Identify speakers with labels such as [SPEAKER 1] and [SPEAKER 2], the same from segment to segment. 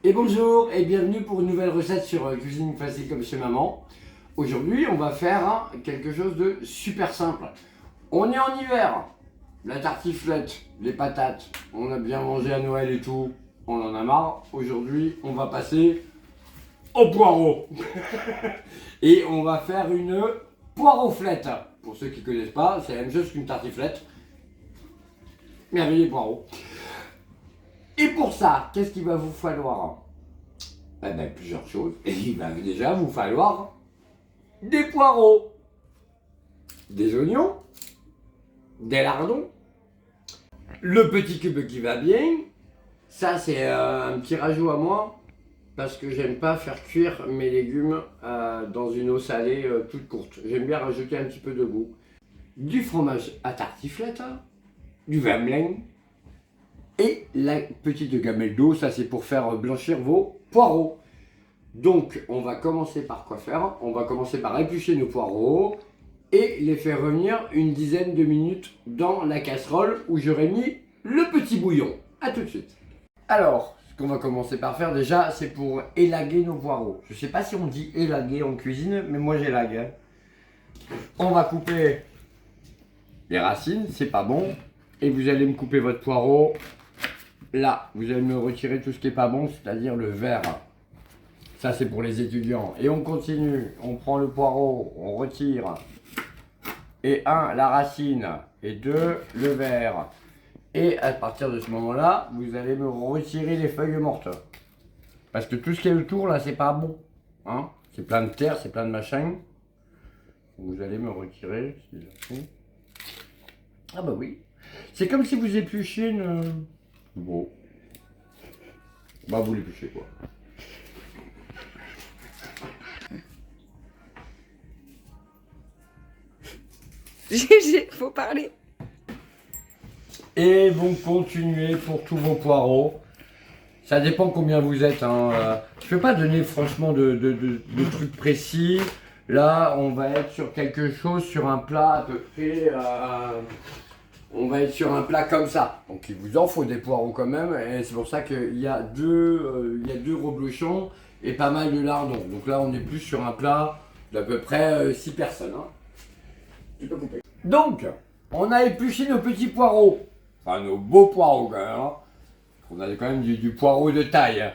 [SPEAKER 1] Et bonjour et bienvenue pour une nouvelle recette sur Cuisine Facile comme chez maman. Aujourd'hui on va faire quelque chose de super simple. On est en hiver, la tartiflette, les patates, on a bien mangé à Noël et tout, on en a marre. Aujourd'hui on va passer au poireau. Et on va faire une poireau-flette. Pour ceux qui ne connaissent pas, c'est la même chose qu'une tartiflette, mais avec des poireaux. Et pour ça, qu'est-ce qu'il va vous falloir? Eh bien, plusieurs choses. Et il va déjà vous falloir des poireaux, des oignons, des lardons, le petit cube qui va bien. Ça, c'est un petit rajout à moi, parce que j'aime pas faire cuire mes légumes dans une eau salée toute courte. J'aime bien rajouter un petit peu de goût. Du fromage à tartiflette, du vin blanc, et la petite gamelle d'eau, ça c'est pour faire blanchir vos poireaux. Donc on va commencer par quoi faire? On va commencer par éplucher nos poireaux et les faire revenir une dizaine de minutes dans la casserole où j'aurai mis le petit bouillon. A tout de suite. Alors, ce qu'on va commencer par faire déjà, c'est pour élaguer nos poireaux. Je sais pas si on dit élaguer en cuisine, mais moi j'élague. On va couper les racines, c'est pas bon. Et vous allez me couper votre poireau. Là, vous allez me retirer tout ce qui n'est pas bon, c'est-à-dire le vert. Ça, c'est pour les étudiants. Et on continue. On prend le poireau, on retire. Et 1, la racine. Et 2, le vert. Et à partir de ce moment-là, vous allez me retirer les feuilles mortes. Parce que tout ce qui est autour, là, c'est pas bon. Hein, c'est plein de terre, c'est plein de machin. Vous allez me retirer. Ah bah oui. C'est comme si vous épluchiez une... Bon. Bah vous l'épluchez quoi.
[SPEAKER 2] GG, faut parler.
[SPEAKER 1] Et vous continuez pour tous vos poireaux. Ça dépend combien vous êtes. Hein. Je ne peux pas donner franchement de trucs précis. Là, on va être sur quelque chose, sur un plat à peu près... on va être sur un plat comme ça. Donc il vous en faut des poireaux quand même. Et c'est pour ça qu'il y a deux reblochons et pas mal de lardons. Donc là, on est plus sur un plat d'à peu près 6 personnes. Hein. Tu peux couper. Donc, on a épluché nos petits poireaux. Enfin, nos beaux poireaux quand même. Hein. On a quand même du poireau de taille.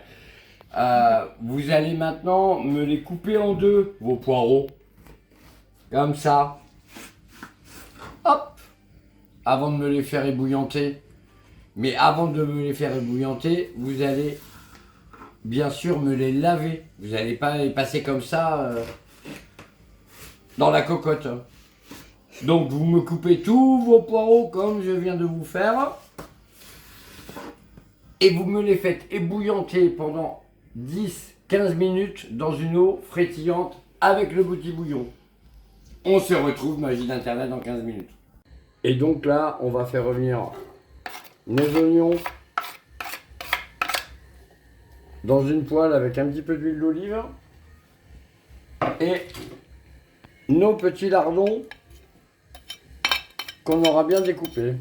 [SPEAKER 1] Vous allez maintenant me les couper en deux, vos poireaux. Comme ça. Hop. Avant de me les faire ébouillanter. Mais avant de me les faire ébouillanter, vous allez bien sûr me les laver. Vous n'allez pas les passer comme ça dans la cocotte. Donc vous me coupez tous vos poireaux comme je viens de vous faire. Et vous me les faites ébouillanter pendant 10-15 minutes dans une eau frétillante avec le petit bouillon. On se retrouve, magie d'internet, dans 15 minutes. Et donc là, on va faire revenir nos oignons dans une poêle avec un petit peu d'huile d'olive et nos petits lardons qu'on aura bien découpés.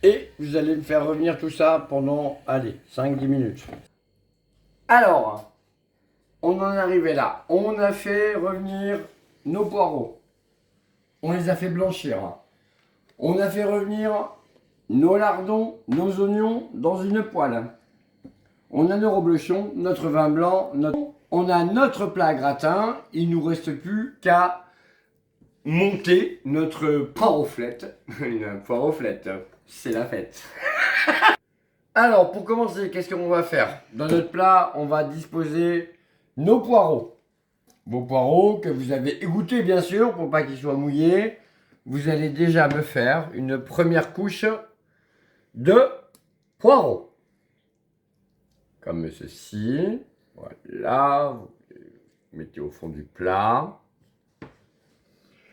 [SPEAKER 1] Et vous allez me faire revenir tout ça pendant, allez, 5-10 minutes. Alors, on en est arrivé là. On a fait revenir nos poireaux. On les a fait blanchir. On a fait revenir nos lardons, nos oignons dans une poêle. On a nos reblochons, notre vin blanc, on a notre plat à gratin. Il ne nous reste plus qu'à monter notre poireau-flette. Une poireau-flette, c'est la fête. Alors, pour commencer, qu'est-ce qu'on va faire? Dans notre plat, on va disposer nos poireaux. Vos poireaux que vous avez égouttés bien sûr pour pas qu'ils soient mouillés. Vous allez déjà me faire une première couche de poireaux. Comme ceci. Voilà. Vous mettez au fond du plat.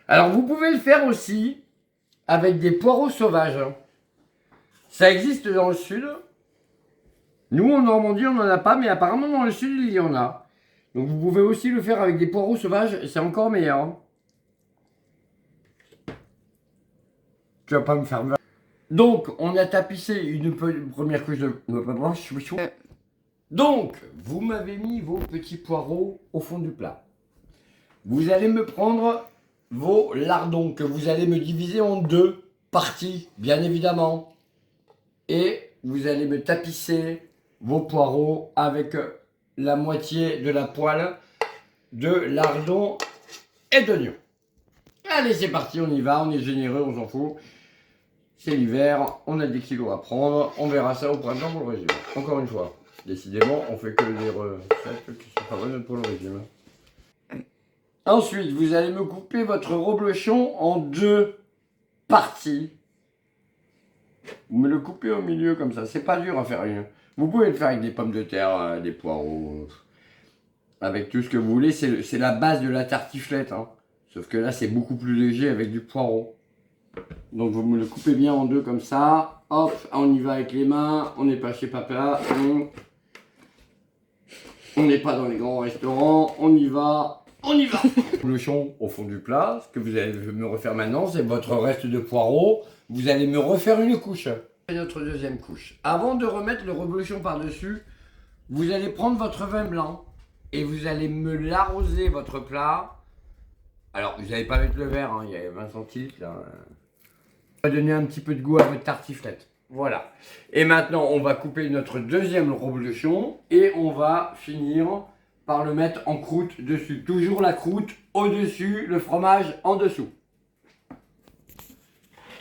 [SPEAKER 1] Alors vous pouvez le faire aussi avec des poireaux sauvages. Ça existe dans le sud. Nous en Normandie on n'en a pas, mais apparemment dans le sud il y en a. Donc vous pouvez aussi le faire avec des poireaux sauvages, et c'est encore meilleur. Tu vas pas me faire mal. Donc, on a tapissé une première couche de... Donc, vous m'avez mis vos petits poireaux au fond du plat. Vous allez me prendre vos lardons que vous allez me diviser en 2 parties, bien évidemment. Et vous allez me tapisser vos poireaux avec la moitié de la poêle de lardons et d'oignons. Allez, c'est parti, on y va, on est généreux, on s'en fout. C'est l'hiver, on a des kilos à prendre, on verra ça au printemps pour le régime. Encore une fois, décidément, on fait que des recettes qui sont pas bonnes pour le régime. Ensuite, vous allez me couper votre reblochon en 2 parties. Vous me le coupez au milieu comme ça, c'est pas dur à faire. Vous pouvez le faire avec des pommes de terre, des poireaux, avec tout ce que vous voulez. C'est la base de la tartiflette, hein. Sauf que là, c'est beaucoup plus léger avec du poireau. Donc vous me le coupez bien en 2 comme ça. Hop, on y va avec les mains. On n'est pas chez papa. On n'est pas dans les grands restaurants. On y va. On y va. Le chon au fond du plat. Ce que vous allez me refaire maintenant, c'est votre reste de poireaux. Vous allez me refaire une couche. Et notre deuxième couche. Avant de remettre le reblochon par-dessus, vous allez prendre votre vin blanc et vous allez me l'arroser votre plat. Alors, vous n'allez pas mettre le verre, hein, il y a 20 centilitres là. On va donner un petit peu de goût à votre tartiflette. Voilà. Et maintenant, on va couper notre deuxième reblochon et on va finir par le mettre en croûte dessus. Toujours la croûte au-dessus, le fromage en dessous.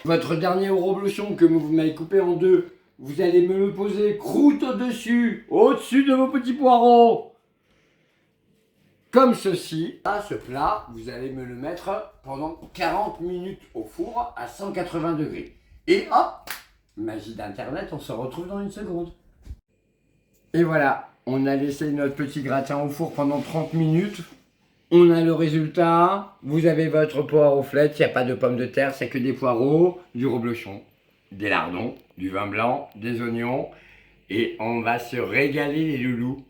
[SPEAKER 1] Votre dernier reblochon que vous m'avez coupé en 2, vous allez me le poser croûte au-dessus de vos petits poireaux. Comme ceci. À ce plat, vous allez me le mettre pendant 40 minutes au four à 180 degrés. Et hop, magie d'internet, on se retrouve dans une seconde. Et voilà, on a laissé notre petit gratin au four pendant 30 minutes. On a le résultat. Vous avez votre poireau flette, il n'y a pas de pommes de terre, c'est que des poireaux, du reblochon, des lardons, du vin blanc, des oignons. Et on va se régaler les loulous.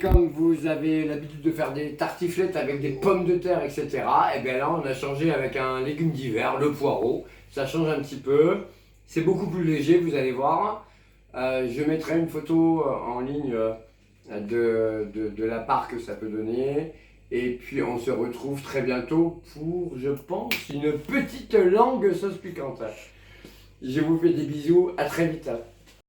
[SPEAKER 1] Comme vous avez l'habitude de faire des tartiflettes avec des pommes de terre, etc., et bien là on a changé avec un légume d'hiver, le poireau. Ça change un petit peu. C'est beaucoup plus léger, vous allez voir. Je mettrai une photo en ligne de la part que ça peut donner. Et puis on se retrouve très bientôt pour, je pense, une petite langue sauce piquante. Je vous fais des bisous, à très vite.